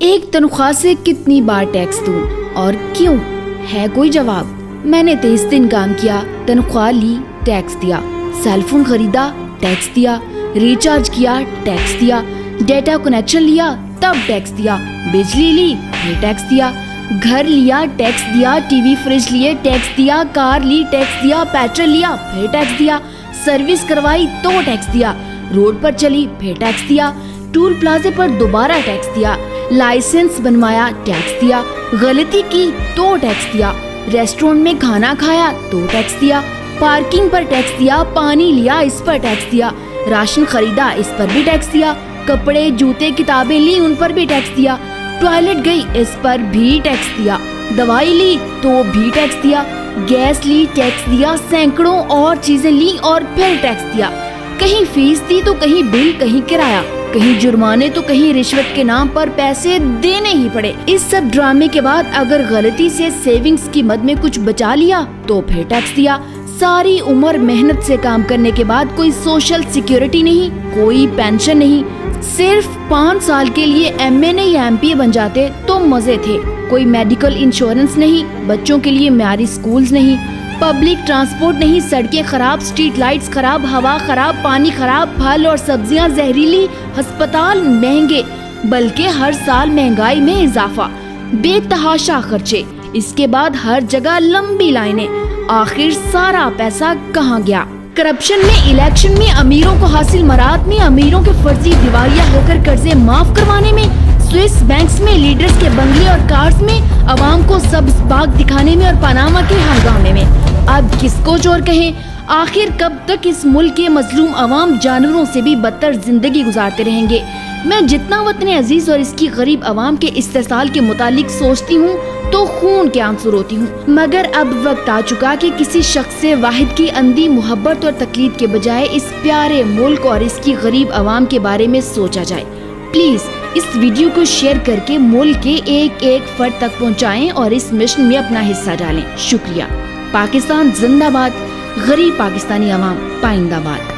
ایک تنخواہ سے کتنی بار ٹیکس دوں اور کیوں؟ ہے کوئی جواب؟ میں نے 23 دن کام کیا، تنخواہ لی، ٹیکس دیا، سیل فون خریدا، ٹیکس دیا، ریچارج کیا، ٹیکس دیا، ڈیٹا کنیکشن لیا، تب ٹیکس دیا، بجلی لی، پھر ٹیکس دیا، گھر لیا، ٹیکس دیا، ٹی وی فریج لیے، ٹیکس دیا، کار لی، ٹیکس دیا، پیٹرول لیا، پھر ٹیکس دیا، سروس کروائی تو ٹیکس دیا، روڈ پر چلی، پھر ٹیکس دیا، ٹول پلازے پر دوبارہ ٹیکس دیا، لائسنس بنوایا، ٹیکس دیا، غلطی کی تو ٹیکس دیا، ریسٹورنٹ میں کھانا کھایا تو ٹیکس دیا، پارکنگ پر ٹیکس دیا، پانی لیا اس پر ٹیکس دیا، راشن خریدا اس پر بھی ٹیکس دیا، کپڑے جوتے کتابیں لی ان پر بھی ٹیکس دیا، ٹوائلٹ گئی اس پر بھی ٹیکس دیا، دوائی لی تو بھی ٹیکس دیا، گیس لی ٹیکس دیا، سینکڑوں اور چیزیں لی اور پھر ٹیکس دیا، کہیں فیس دی تو کہیں بل، کہیں کرایہ، کہیں جرمانے تو کہیں رشوت کے نام پر پیسے دینے ہی پڑے۔ اس سب ڈرامے کے بعد اگر غلطی سے سیونگز کی مد میں کچھ بچا لیا تو پھر ٹیکس دیا۔ ساری عمر محنت سے کام کرنے کے بعد کوئی سوشل سیکیورٹی نہیں، کوئی پینشن نہیں، صرف 5 سال کے لیے ایم اے نہیں ایم پی اے بن جاتے تو مزے تھے، کوئی میڈیکل انشورنس نہیں، بچوں کے لیے معیاری سکولز نہیں، پبلک ٹرانسپورٹ نہیں، سڑکیں خراب، سٹریٹ لائٹس خراب، ہوا خراب، پانی خراب، پھل اور سبزیاں زہریلی، ہسپتال مہنگے، بلکہ ہر سال مہنگائی میں اضافہ، بے تحاشا خرچے، اس کے بعد ہر جگہ لمبی لائنیں، آخر سارا پیسہ کہاں گیا؟ کرپشن میں، الیکشن میں، امیروں کو حاصل مراد میں، امیروں کے فرضی دیوالیہ ہو کر قرضے معاف کروانے میں، سوئس بینکس میں، لیڈرز کے بنگلے اور کارز میں، عوام کو سبز باغ دکھانے میں اور پاناما کے ہنگامے میں۔ اب کس کو چور کہیں؟ آخر کب تک اس ملک کے مظلوم عوام جانوروں سے بھی بدتر زندگی گزارتے رہیں گے؟ میں جتنا وطن عزیز اور اس کی غریب عوام کے استحصال کے متعلق سوچتی ہوں تو خون کے آنسو روتی ہوں، مگر اب وقت آ چکا کہ کسی شخص واحد کی اندھی محبت اور تقلید کے بجائے اس پیارے ملک اور اس کی غریب عوام کے بارے میں سوچا جائے۔ پلیز اس ویڈیو کو شیئر کر کے ملک کے ایک ایک فرد تک پہنچائیں اور اس مشن میں اپنا حصہ ڈالیں۔ شکریہ۔ پاکستان زندہ باد، غریب پاکستانی عوام پائندہ باد۔